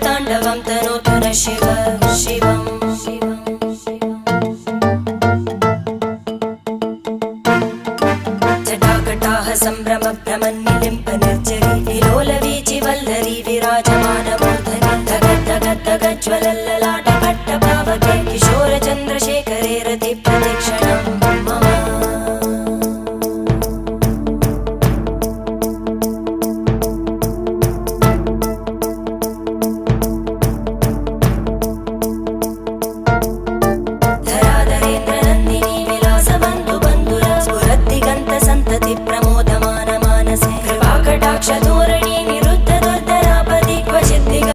ताण्डवं तनोतु न शिव शिवम् जटाकटाः सम्भ्रमभ्रमन्निलिम्प निर्जरी विलोलवीचि वल्लरी विराजमानमूर्धनि धगद्धगद्धगज्ज्वलल्लला